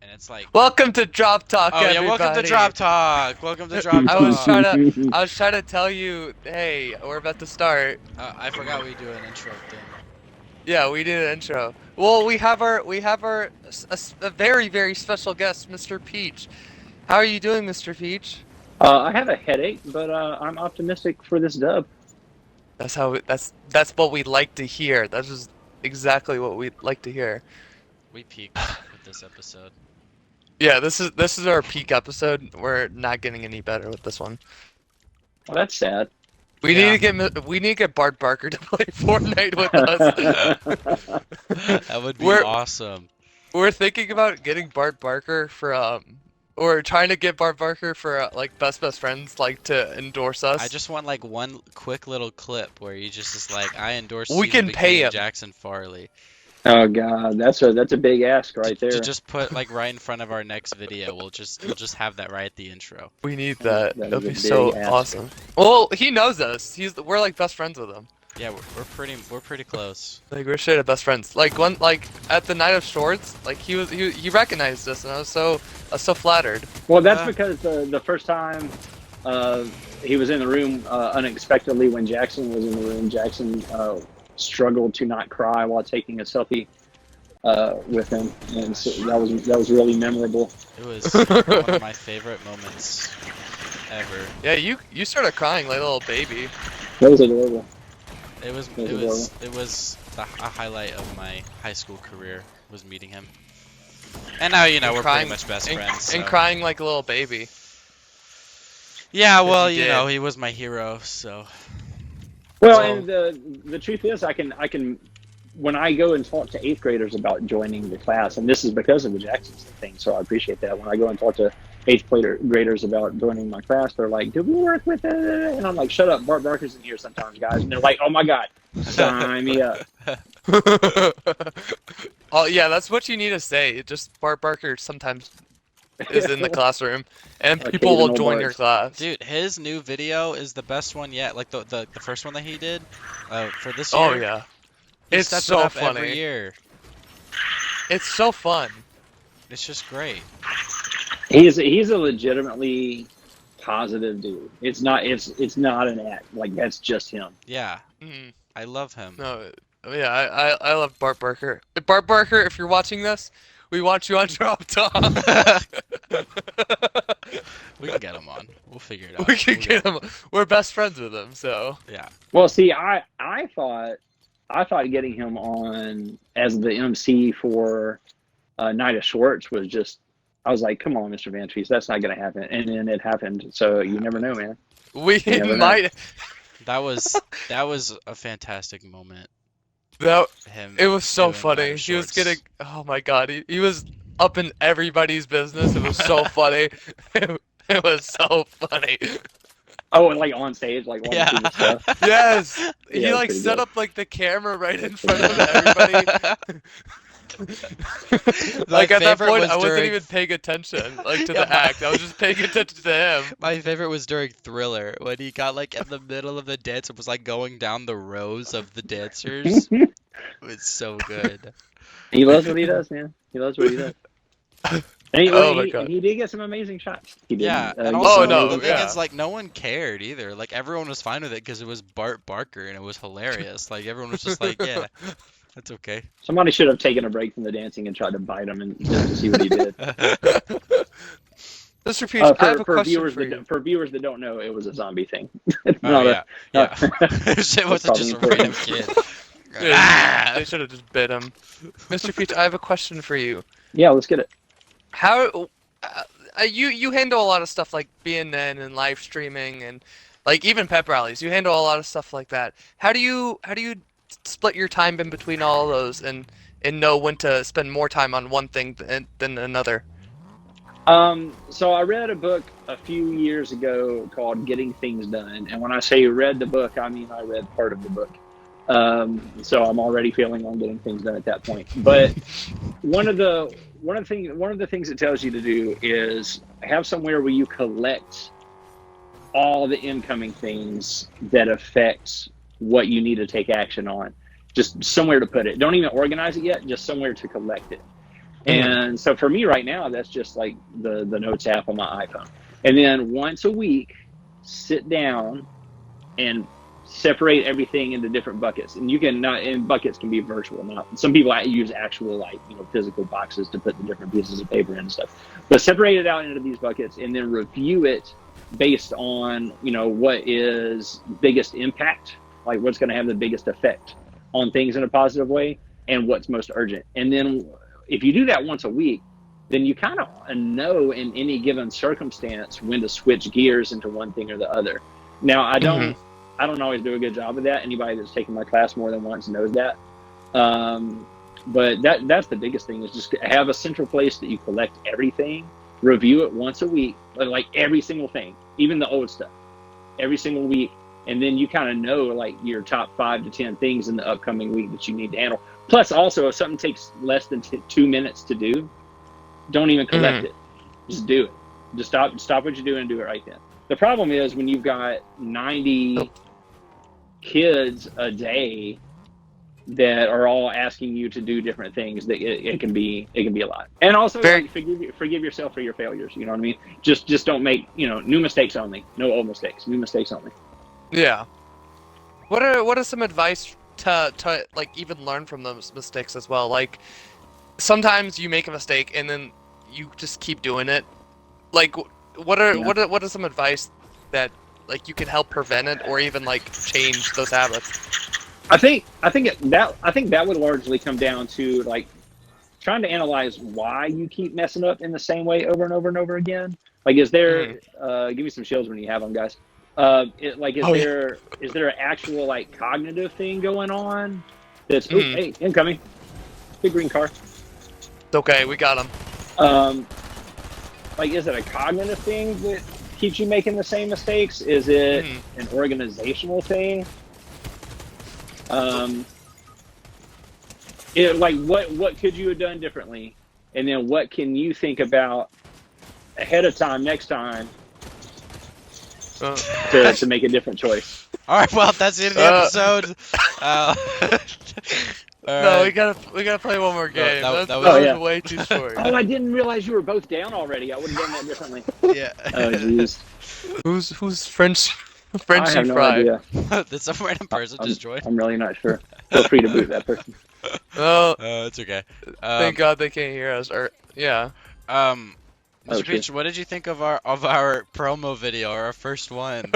and it's like, Welcome to Drop Talk, oh yeah, welcome to everybody. Drop Talk. Welcome to Drop I was Talk. trying to, I was trying to tell you, hey, we're about to start. I forgot we do an intro thing. Yeah, we did an intro. Well, we have our a very very special guest, Mr. Peach. How are you doing, Mr. Peach? I have a headache, but I'm optimistic for this dub. That's what we like to hear. That's just exactly what we'd like to hear. We peaked with this episode. Yeah, this is our peak episode. We're not getting any better with this one. Well, that's sad. We Yeah. need to get Bart Barker to play Fortnite with us. That would be We're awesome. we're thinking about getting Bart Barker for or trying to get Bart Barker for like best friends like to endorse us. I just want like one quick little clip where he just is like, I endorse We Stephen can pay McKee and him. Jackson Farley. Oh God, that's a big ask right To there. just put like right in front of our next video. We'll just have that right at the intro. We need that. That That'd is a be so big ask. awesome. Well, he knows us. We're like best friends with him. Yeah, we're pretty close. Like we're straight up best friends. Like at the Night of Shorts, like he recognized us, and I was so flattered. Well, that's Uh, because the first time he was in the room unexpectedly when Jackson was in the room, Jackson struggled to not cry while taking a selfie with him, and so that was really memorable. It was one of my favorite moments ever. Yeah, you started crying like a little baby. That was adorable. It was That it was was it was a highlight of my high school career was meeting him. And now And we're crying- pretty much best and, friends. and So. crying like a little baby. Yeah, 'Cause well, he you did. know, he was my hero, so Well, Well- and the truth is, I can when I go and talk to eighth graders about joining the class, and this is because of the Jackson thing, so I appreciate that. When I go and talk to graders about joining my class, they're like, "Do we work with it?" And I'm like, "Shut up, Bart Barker's in here sometimes, guys." And they're like, "Oh my God, sign me up." Oh yeah, that's what you need to say. Just Bart Barker sometimes is in the classroom, and people will Occasional join your Barts. class. dude, his new video is the best one yet. Like the first one that he did for this year. Oh yeah, He it's steps it so up funny. every year. It's so fun. It's just great. He's a legitimately positive dude. It's not an act. Like that's just him. Yeah, Mhm. I love him. No, yeah, I love Bart Barker. Bart Barker, if you're watching this, we want you on Drop Talk. We can get him on. We'll figure it out. We can We'll get him. We're best friends with him, so. Yeah. Well, see, I thought getting him on as the MC for Night of Shorts was just. I was like, "Come on, Mr. Van Treese, that's not going to happen," and then it happened. So you never know, man. We You never know. might. That was a fantastic moment. That Him. it was so doing funny. Night of He was Shorts. getting. Oh my god, he was up in everybody's business. It was so funny. It was so funny. Oh, and like on stage, like Yeah. watching the stuff. Yes, Yeah, he it's like pretty set good. up like the camera right in front of everybody. Like at that favorite point, was I wasn't during- even paying attention like to Yeah, the act. I was just paying attention to him. My favorite was during Thriller when he got like in the middle of the dance and was like going down the rows of the dancers. It was so good. He loves what he does, man. He loves what he does. And he, Oh my he- God. he did get some amazing shots. He did. Yeah, and he got also some no, the amazing thing yeah. is like no one cared either. Like everyone was fine with it because it was Bart Barker and it was hilarious. Like everyone was just like, yeah, that's okay. Somebody should have taken a break from the dancing and tried to bite him and just to see what he did. Mr. Peach, I have a For question viewers for you. for viewers that don't know, it was a zombie thing. It's Oh not yeah, yeah. not- It wasn't just a probably random important. kid. Yeah, they should have just bit him. Mr. Peach, I have a question for you. Yeah, let's get it. How you handle a lot of stuff like BNN and live streaming and like even pep rallies. You handle a lot of stuff like that. How do you split your time in between all of those and know when to spend more time on one thing than another? So I read a book a few years ago called Getting Things Done, and when I say read the book, I mean I read part of the book. So I'm already feeling on getting things done at that point. But one of the things it tells you to do is have somewhere where you collect all the incoming things that affect what you need to take action on. Just somewhere to put it. Don't even organize it yet, just somewhere to collect it. And so for me right now, that's just like the Notes app on my iPhone. And then once a week, sit down and separate everything into different buckets. And you can not, and buckets can be virtual. Not some people use actual physical boxes to put the different pieces of paper in and stuff. But separate it out into these buckets and then review it based on what is biggest impact, like what's going to have the biggest effect on things in a positive way, and what's most urgent. And then if you do that once a week, then you kind of know in any given circumstance when to switch gears into one thing or the other. Now, I don't always do a good job of that. Anybody that's taken my class more than once knows that. But that's the biggest thing, is just have a central place that you collect everything, review it once a week, like every single thing, even the old stuff, every single week. And then you kind of know like your top 5 to 10 things in the upcoming week that you need to handle. Plus, also, if something takes less than 2 minutes to do, don't even collect it. Just do it. Just stop what you're doing and do it right then. The problem is when you've got 90 kids a day that are all asking you to do different things, that it can be a lot. And also, forgive yourself for your failures. You know what I mean? Just don't make new mistakes only. No old mistakes. New mistakes only. Yeah. What are some advice to like even learn from those mistakes as well? Like sometimes you make a mistake and then you just keep doing it. Like what are some advice that like you can help prevent it or even like change those habits? I think that would largely come down to like trying to analyze why you keep messing up in the same way over and over and over again. Like, is there give me some shields when you have them, guys. Is there an actual like cognitive thing going on? That's hey, incoming, big green car. Okay, we got him. Like, is it a cognitive thing that keeps you making the same mistakes? Is it an organizational thing? What could you have done differently? And then what can you think about ahead of time next time to make a different choice? All right, well, that's the end of the episode. No, we gotta play one more game. That was way too short. Oh, I didn't realize you were both down already. I would have done that differently. Yeah. Oh, jeez. Who's Frenchy I have no Fry? idea. Did some random person just join? I'm really not sure. Feel free to boot that person. Oh, it's okay. thank God they can't hear us. Or yeah. Mr. Peach, what did you think of our promo video, our first one?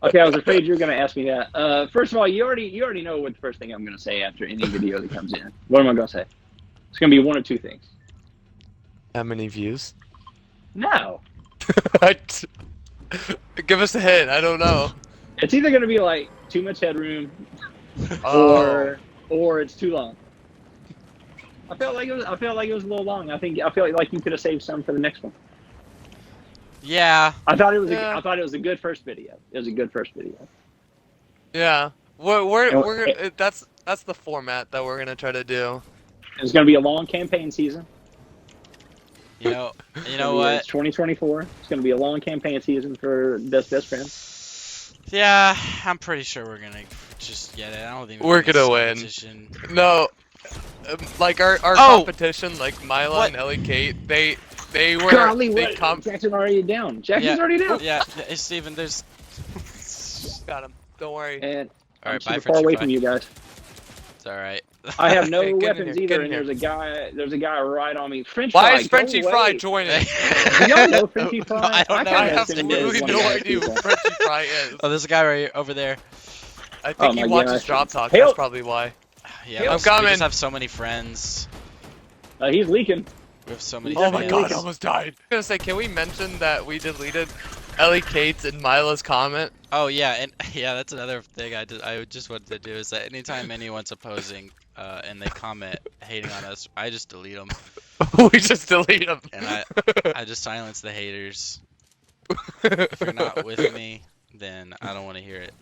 Okay, I was afraid you were going to ask me that. First of all, you already know what the first thing I'm going to say after any video that comes in. What am I going to say? It's going to be one of two things. How many views? No. Give us a hint. I don't know. It's either going to be like too much headroom, or it's too long. I felt like it was a little long. I feel like you could have saved some for the next one. Yeah. I thought it was a good first video. It was a good first video. Yeah. That's the format that we're gonna try to do. It's gonna be a long campaign season. You know what? It's 2024. It's gonna be a long campaign season for Best Friend. Yeah, I'm pretty sure we're gonna just get it. I don't think we're gonna win. No, like our competition, like Mila and Ellie Kate, they were. Golly, Jackson's already down. Jackson's already down. Yeah, Steven, there's. Got him. Don't worry. And all right, I'm super far away from you guys. It's all right. I have no weapons either, and there's a guy right on me. Why is Frenchy Fry joining? Do y'all know Frenchy Fry? I don't know. I have absolutely no idea who Frenchy Fry is. Oh, there's a guy right over there. I think he watches Drop Talk. That's probably why. Yeah, I'm coming. We just have so many friends. He's leaking. We have so many. Oh my God! I almost died. I'm gonna say, can we mention that we deleted Ellie Kate's and Mila's comment? Oh yeah, and yeah, that's another thing I just wanted to do is that anytime anyone's opposing and they comment hating on us, I just delete them. We just delete them. And I just silence the haters. If you're not with me, then I don't want to hear it.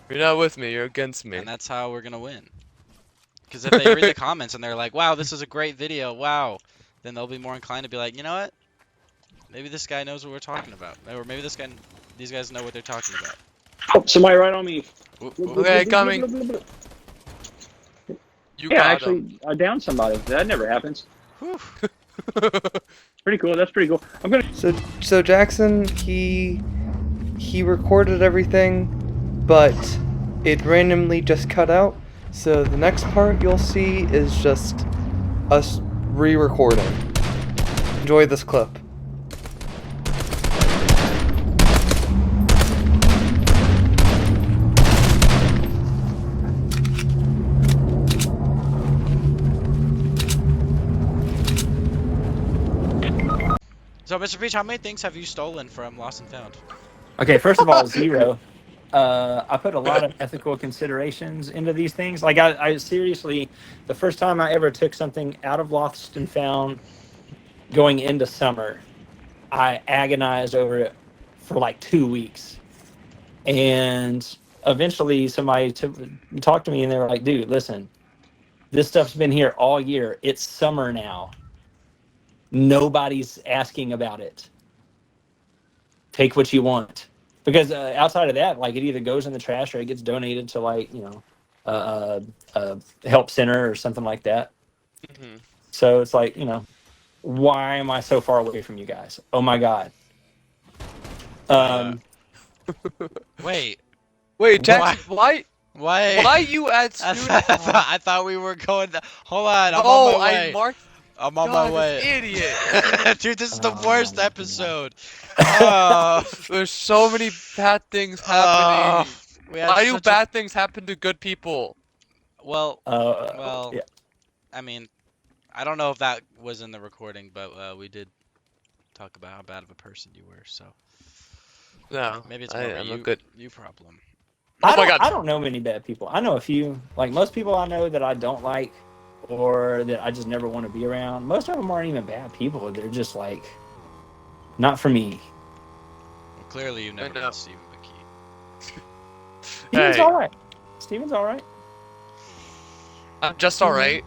You're not with me. You're against me. And that's how we're gonna win. Because if they read the comments and they're like, "Wow, this is a great video," wow, then they'll be more inclined to be like, "You know what? Maybe this guy knows what we're talking about, or maybe these guys know what they're talking about." Oh, somebody right on me. Okay, coming. You got him. I downed somebody. That never happens. Whew. Pretty cool. That's pretty cool. I'm gonna. So Jackson, he recorded everything, but it randomly just cut out. So the next part you'll see is just us re-recording. Enjoy this clip. So, Mr. Peach, how many things have you stolen from Lost and Found? Okay, first of all, 0. I put a lot of ethical considerations into these things. Like, I seriously, the first time I ever took something out of Lost and Found going into summer, I agonized over it for like 2 weeks. And eventually somebody talked to me and they were like, dude, listen, this stuff's been here all year. It's summer now. Nobody's asking about it. Take what you want. Because outside of that, like, it either goes in the trash or it gets donated to, like, you know, a help center or something like that. Mm-hmm. So it's like, you know, why am I so far away from you guys? Oh my God. Wait, Jackson, why you add student? I thought we were going. Hold on, I'm Oh, on my way. I marked. I'm on God, my way. this idiot. Dude, this is the Oh, worst my episode. Oh, There's so many bad things happening. we had Why do such bad things happen to good people? Well, yeah. I mean, I don't know if that was in the recording, but we did talk about how bad of a person you were. So No, maybe it's more of I'm a a good. you problem. Oh my God. I don't know many bad people. I know a few. Like, most people I know that I don't like or that I just never want to be around. Most of them aren't even bad people. They're just like, not for me. Well, clearly, you've never know. met Stephen McKee. Steven's Hey. all right. Steven's all right. I'm just alright.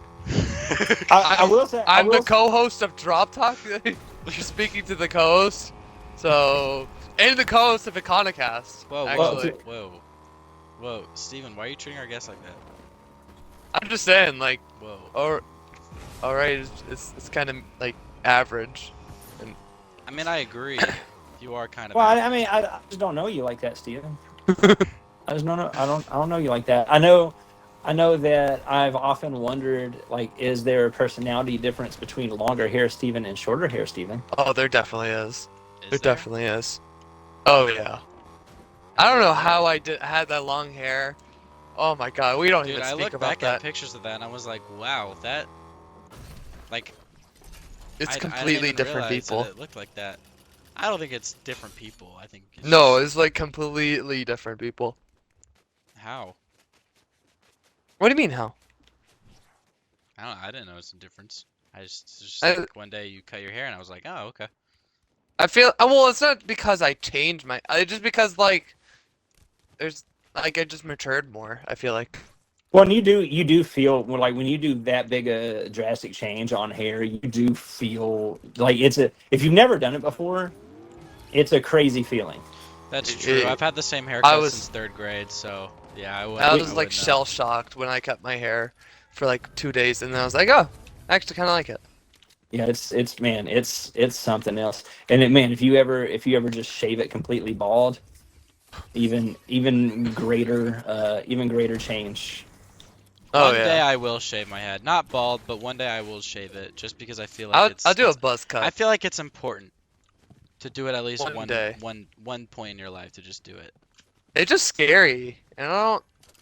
I will say. I I'm will the co-host of Drop Talk. You're speaking to the co-host, so and the co-host of Iconicast. Whoa, actually, whoa, Steven, why are you treating our guests like that? I'm just saying, like, Whoa. or alright, it's kind of like average. I mean, I agree. You are kind of. Well, I mean, I just don't know you like that, Steven. I just don't know. I don't know you like that. I know that I've often wondered, like, is there a personality difference between longer hair Steven and shorter hair Steven? Oh, there definitely is. Is There there? definitely is. Oh yeah. I don't know how I had that long hair. Oh my God, we don't Dude, even I speak look about back that. at pictures of that and I was like, wow, that. Like. It's I didn't completely even different realize people. that it looked like that. I don't think it's different people. I think. It's No, just- it's like completely different people. How? What do you mean how? I don't know. I didn't notice a difference. It's just I- like one day you cut your hair and I was like, oh, okay. I feel well. It's not because I changed my. It's just because like, there's like I just matured more. I feel like. Well, and you do feel like when you do that big a drastic change on hair, you do feel like if you've never done it before, it's a crazy feeling. That's It- true. it- I've had the same haircut was- since 3rd grade, so yeah, I would. I was like would know. shell shocked when I cut my hair for like 2 days, and then I was like, oh, I actually kind of like it. Yeah, it's something else. And if you ever just shave it completely bald, even greater change. Oh One day yeah. I will shave my head, not bald, but one day I will shave it, just because I feel like I'll do a it's buzz cut. I feel like it's important to do it at least One day. one point in your life to just do it. It's just scary, and I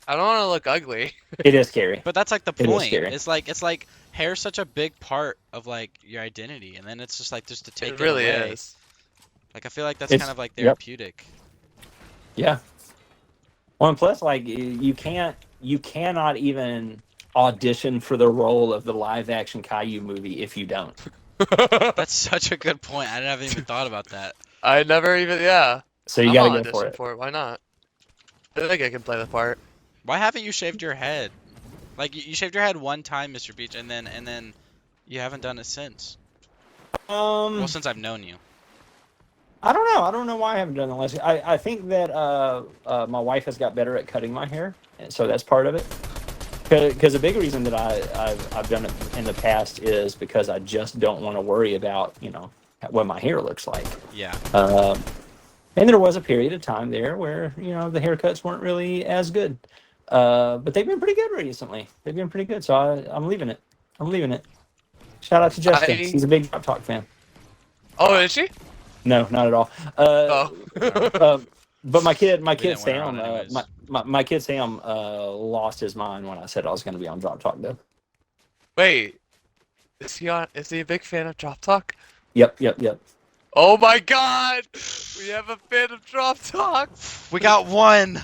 don't want to look ugly. It is scary. But that's like the It is point. scary. It's like hair's such a big part of like your identity, and then it's just like just to take It really away. is. Like I feel like that's It's- kind of like yep. therapeutic. Yeah. Well, and plus, like, you cannot even audition for the role of the live action Caillou movie if you don't. That's such a good point. I haven't even thought about that. I never even yeah. So you I'm gotta gonna go for audition it. Why not? I think I can play the part. Why haven't you shaved your head? Like you shaved your head one time, Mr. Beach, and then you haven't done it since. Well, since I've known you. I don't know. I don't know why I haven't done the last. I think that my wife has got better at cutting my hair, and so that's part of it. Because a big reason that I've done it in the past is because I just don't want to worry about, what my hair looks like. Yeah. And there was a period of time there where, the haircuts weren't really as good. But they've been pretty good recently. They've been pretty good. So I'm leaving it. Shout out to Justin. He's a big Drop Talk fan. Oh, is she? No, not at all. But my kid didn't want her Sam, on anyways. my kid Sam lost his mind when I said I was going to be on Drop Talk, though. Wait, is he a big fan of Drop Talk? Yep. Oh my God, we have a fan of Drop Talk. We got one.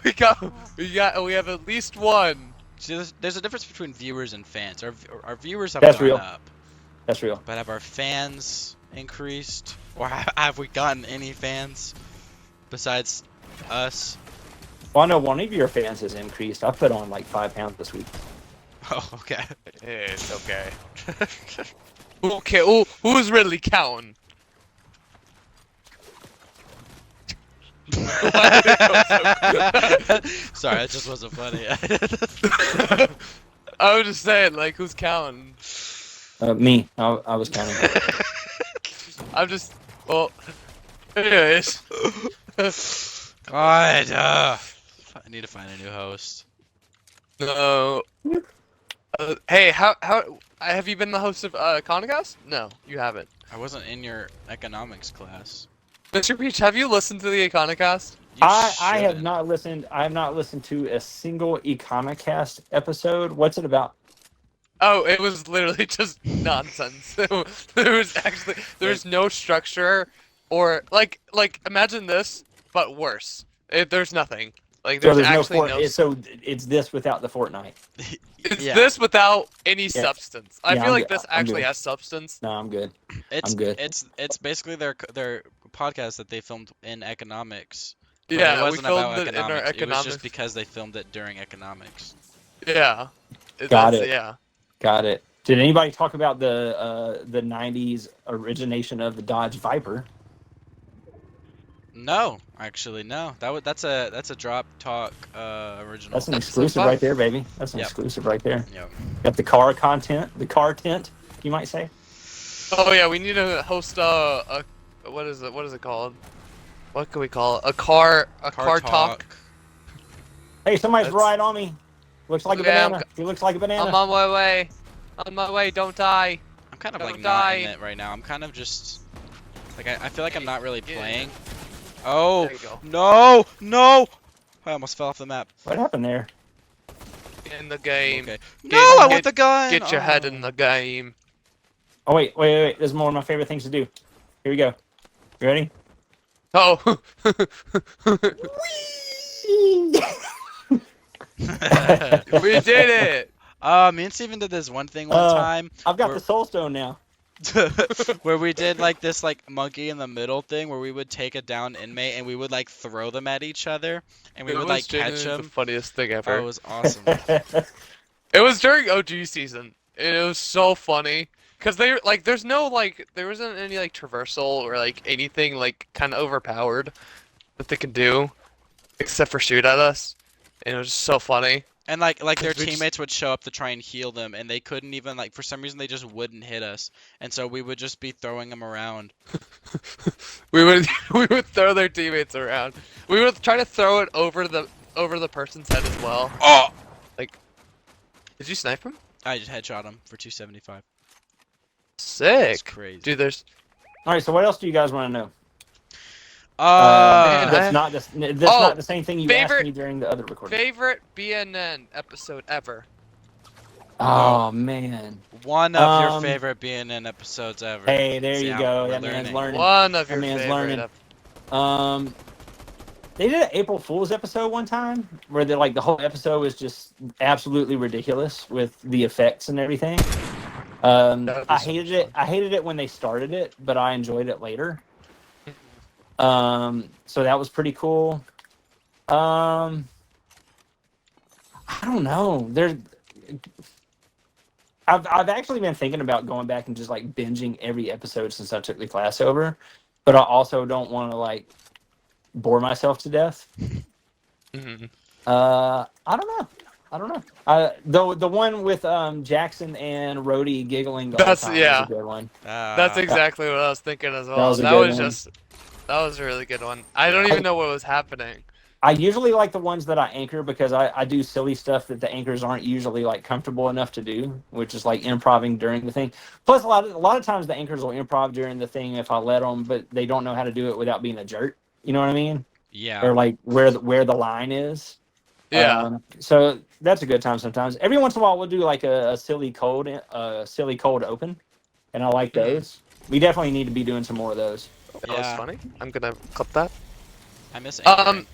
We have at least one. See, there's a difference between viewers and fans. Our viewers have That's gone real. up, That's real. but have our fans increased, or have we gotten any fans besides us? Well, I know one of your fans has increased. I put on like 5 pounds this week. Oh, okay. It's okay. Okay, who's really counting? Sorry, that just wasn't funny. I was just saying, like, who's counting? Me. I was counting. I'm just, well, anyways. God, I need to find a new host. No. Hey, how have you been the host of Conocast? No, you haven't. I wasn't in your economics class. Mr. Peach, have you listened to the Econocast? You I have shouldn't. not listened. I have not listened to a single Econocast episode. What's it about? Oh, it was literally just nonsense. There was no structure, or like imagine this, but worse. There's nothing. Like So there's there's actually no no. Fort. So it's this without the Fortnite. It's Yeah. this without any substance. I Yeah, feel I'm like good. this I'm actually good. has substance. No, I'm good. It's I'm good. It's basically their podcast that they filmed in economics. But Yeah, it we wasn't about filmed it in our economics. It was economics. just because they filmed it during economics. Yeah. Got it. Yeah. Got it. Did anybody talk about the '90s origination of the Dodge Viper? No, actually, no. That's a Drop Talk original. That's an That's exclusive fun. right there, baby. That's an Yep. exclusive right there. Yep. Got the car content, the car tent, you might say. Oh yeah, we need to host a what is it called? What can we call it? A car talk. Hey, somebody's That's- right on me. Looks like a Yeah, banana. He looks like a banana. I'm on my way. On my way. Don't die. I'm kind of Don't like not in die. it right now. I'm kind of just like I feel like I'm not really Yeah. playing. Oh There you go. no! I almost fell off the map. What happened there? In the game. Okay. Get- No, I get- want the gun. Get your head Oh. in the game. Oh wait. This is one of my favorite things to do. Here we go. You ready? Oh. We did it. Me and Steven did this one thing one Uh, time I've got We're- the soul stone now. where we did like this like monkey in the middle thing where we would take a down inmate and we would like throw them at each other and we It would was like catch genuinely them. the funniest thing Oh, ever. it was awesome. It was during OG season, and it was so funny. Cause they like, there wasn't any like traversal or like anything like kind of overpowered that they can do, except for shoot at us, and it was just so funny. And like their 'Cause we just- teammates would show up to try and heal them and they couldn't even like for some reason they just wouldn't hit us and so we would just be throwing them around. We would we would throw their teammates around. We would try to throw it over the person's head as well. Oh! Did you snipe him? I just headshot him for 275. It's Sick, crazy. dude. There's All right. So what else do you guys want to know? man, That's not the same thing you asked favorite- me during the other recording. favorite BNN episode ever. Oh man. One of your Um, favorite BNN episodes ever. Hey, there See you how go. we're That man's learning. learning. One of That your man's favorite. learning. They did an April Fool's episode one time where the whole episode was just absolutely ridiculous with the effects and everything. That I was hated fun. it. I hated it when they started it, but I enjoyed it later. So that was pretty cool. I don't know. I've actually been thinking about going back and just like binging every episode since I took the class over, but I also don't want to like bore myself to death. Mhm. I don't know. I don't know. The one with Jackson and Rhodey giggling the That's- whole time yeah. was a good one. That's exactly what I was thinking as well. was a That good was one. just that was a really good one. I don't even know what was happening. I usually like the ones that I anchor because I do silly stuff that the anchors aren't usually like comfortable enough to do, which is like improving during the thing. Plus, a lot of times the anchors will improv during the thing if I let them, but they don't know how to do it without being a jerk. You know what I mean? Yeah. Or like where the line is. Yeah. So that's a good time sometimes. Every once in a while we'll do like a silly cold open, and I like those. We definitely need to be doing some more of those. That was Yeah. funny. I'm gonna clip that. I miss anchoring.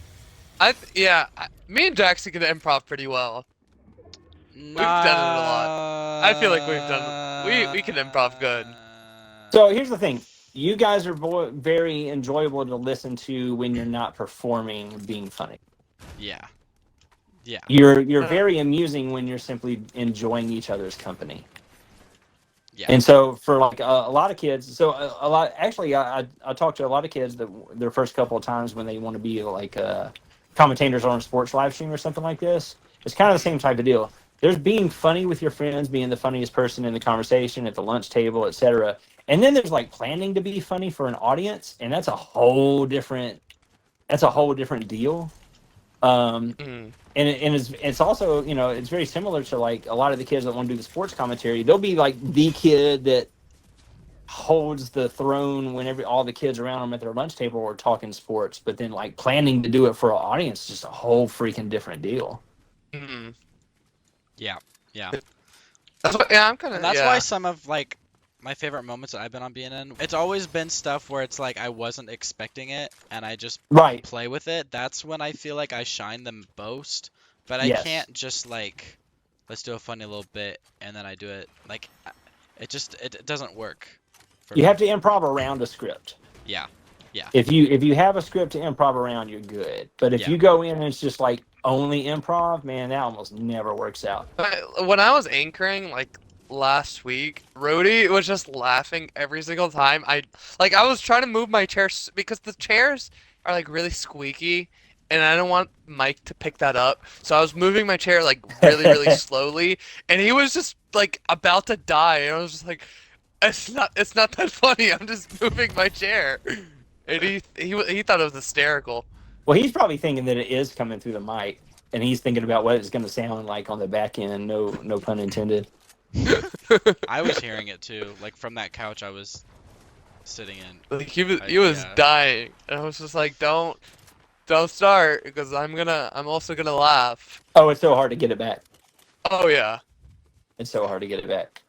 Me and Jackson can improv pretty well. done it a lot. I feel like we can improv good. So here's the thing: you guys are very enjoyable to listen to when you're not performing, being funny. Yeah. Yeah. You're very amusing when you're simply enjoying each other's company. Yeah. And so for like a lot of kids, so a lot actually, I talked to a lot of kids that their first couple of times when they want to be like commentators on a sports live stream or something like this, it's kind of the same type of deal. There's being funny with your friends, being the funniest person in the conversation at the lunch table, etc. And then there's like planning to be funny for an audience, and that's a whole different deal. And it's also, you know, it's very similar to like a lot of the kids that want to do the sports commentary. They'll be like the kid that holds the throne whenever all the kids around them at their lunch table are talking sports, but then like planning to do it for an audience is just a whole freaking different deal. Mm-hmm. Yeah. Yeah. That's what, yeah, I'm kind of. And that's why some of like my favorite moments that I've been on BNN, it's always been stuff where it's like I wasn't expecting it and I just Right. play with it. That's when I feel like I shine the most. But I Yes. can't just like, let's do a funny little bit and then I do it. Like, it doesn't work. You have to improv around a script. Yeah. If you have a script to improv around, you're good. But if Yeah. you go in and it's just like only improv, man, that almost never works out. When I was anchoring, like last week, Rhodey was just laughing every single time. I was trying to move my chair because the chairs are like really squeaky, and I don't want Mike to pick that up. So I was moving my chair like really, really slowly, and he was just like about to die. And I was just like, it's not that funny. I'm just moving my chair. And he thought it was hysterical. Well, he's probably thinking that it is coming through the mic, and he's thinking about what it's going to sound like on the back end. No pun intended. I was hearing it too. Like from that couch I was sitting in. Like he was yeah. dying, and I was just like, don't start, because I'm also gonna laugh. Oh, it's so hard to get it back. Oh yeah. It's so hard to get it back.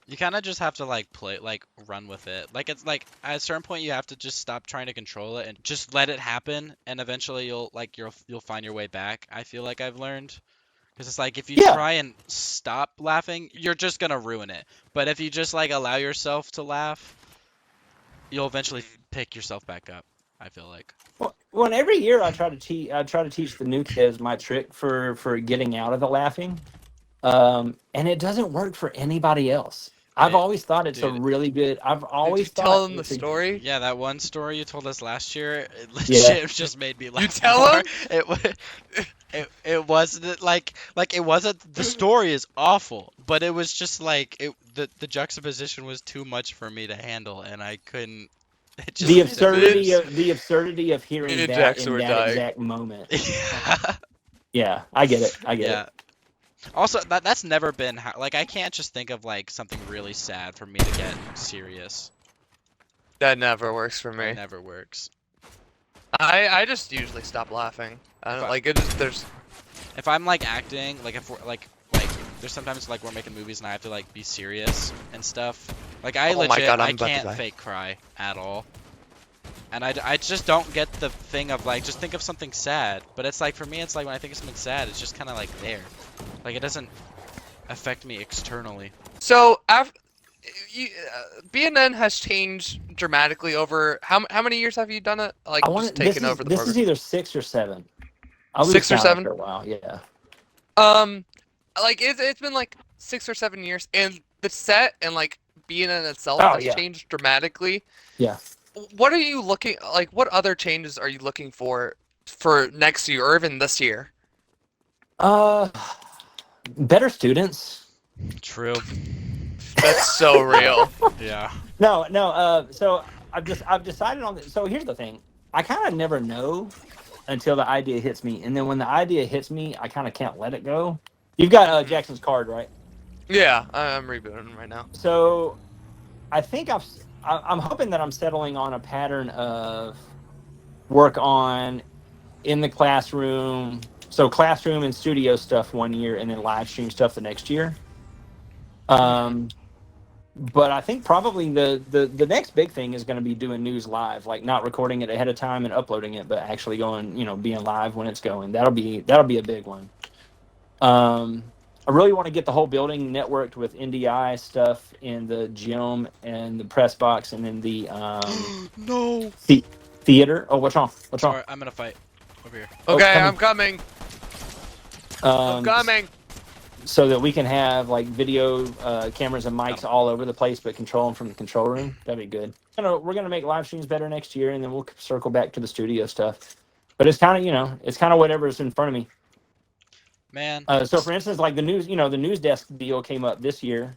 You kind of just have to like run with it. Like it's like at a certain point you have to just stop trying to control it and just let it happen, and eventually you'll find your way back. I feel like I've learned. Because it's like if you try and stop laughing, you're just gonna ruin it. But if you just like allow yourself to laugh, you'll eventually pick yourself back up. I feel like. Well, and every year I try to teach the new kids my trick for getting out of the laughing, and it doesn't work for anybody else. I've always thought it's a really good. I've always Did you tell them the story? Yeah, that one story you told us last year, it legit just made me laugh. You tell more. them? It wasn't like it wasn't. The story is awful, but it was just like the juxtaposition was too much for me to handle, and I couldn't. It just the absurdity of hearing that Jackson in were that dying. exact moment. Yeah. Yeah, I get it. I get it. Also, that's never been how. Like, I can't just think of like something really sad for me to get serious. That never works for me. It never works. I just usually stop laughing. I don't like it. There's. If I'm like acting, like if we're like there's sometimes like we're making movies and I have to like be serious and stuff. Like I Oh my legit God, I'm I about to can't die. fake cry at all. And I just don't get the thing of like just think of something sad. But it's like for me it's like when I think of something sad it's just kind of like there. Like it doesn't affect me externally. So after. BNN has changed dramatically over how many years have you done it? Like just taken over the This program. is either 6 or 7. I was 6 or down 7? for a while. Yeah. Like it's been like 6 or 7 years, and the set and like BNN itself Oh, has yeah. changed dramatically. Yeah. What are you looking like? What other changes are you looking for next year or even this year? Better students. True. That's so real. Yeah. No. So I've decided on this. So here's the thing. I kind of never know until the idea hits me, and then when the idea hits me, I kind of can't let it go. You've got Jackson's card, right? Yeah, I'm rebooting right now. So I think I'm hoping that I'm settling on a pattern of work on in the classroom. So classroom and studio stuff one year, and then live stream stuff the next year. But I think probably the next big thing is going to be doing news live, like not recording it ahead of time and uploading it, but actually going, being live when it's going. That'll be a big one. I really want to get the whole building networked with NDI stuff in the gym and the press box and then the No. theater. Oh, what's wrong? What's wrong? Sorry, I'm gonna fight over here. Okay, coming. I'm coming. I'm coming. So that we can have like video cameras and mics all over the place, but control them from the control room. That'd be good. We're gonna make live streams better next year, and then we'll circle back to the studio stuff. But it's kind of it's kind of whatever's in front of me. Man. So for instance, like the news desk deal came up this year,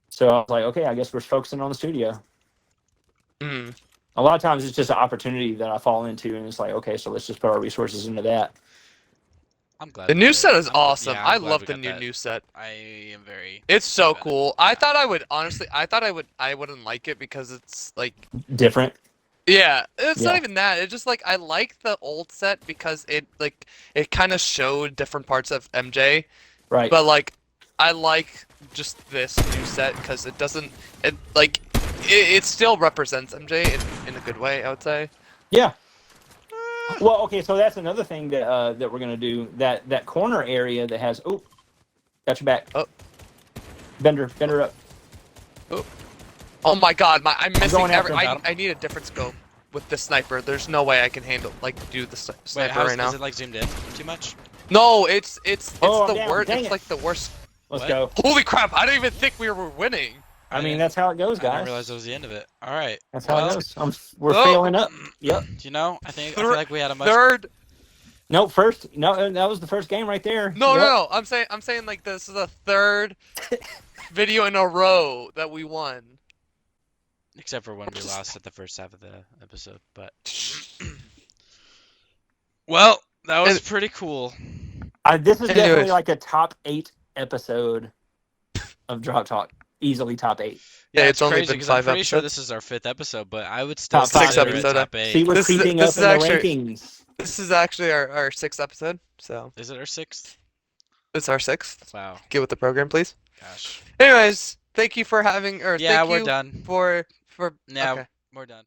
so I was like, okay, I guess we're focusing on the studio. Mm. A lot of times it's just an opportunity that I fall into, and it's like, okay, so let's just put our resources into that. I'm glad. The we new did set it. is I'm- awesome. yeah, I I'm glad love we the got new that. news set. I am very. It's so glad. cool. I thought I would honestly. I wouldn't like it because it's like. Different. Yeah, it's not Yeah. even that. It's just like I like the old set because it kind of showed different parts of MJ, Right. but like I like just this new set because it still represents MJ in a good way, I would say. Yeah. Well, okay, so that's another thing that that we're gonna do. That corner area that has got your back. Oh. Bender up. Oh my god, I'm missing going after every. him. I need a different scope with the sniper. There's no way I can do the Wait, sniper right now. is it like zoomed in too much? No, it's Oh, I'm the down. worst. Dang It's it. like the worst. Let's What? go. Holy crap! I didn't even think we were winning. I mean, that's how it goes, I didn't guys. realize that was the end of it. All right. That's how Well, it goes. We're Oh. failing up. Yep. I feel like we had a much. Third. No, that was the first game right there. No, Yep. no. I'm saying like this is the third video in a row that we won. Except for when we lost at the first half of the episode, but. Well, that was And- pretty cool. This is definitely Anyways. like a top 8 episode of Drop Talk. Easily top 8. Yeah, it's it's only crazy been because I'm 5 pretty sure episodes. this is our 5th episode, but I would still Top five. consider it Episode. top 8. See, we're This is- creeping this up is in the actually- rankings. This is actually our 6th episode, so Is it our 6th? it's our 6th. Wow. Get with the program, please. Gosh. Anyways, thank you for having, or Yeah, thank we're you done. for Yeah, okay. we're done.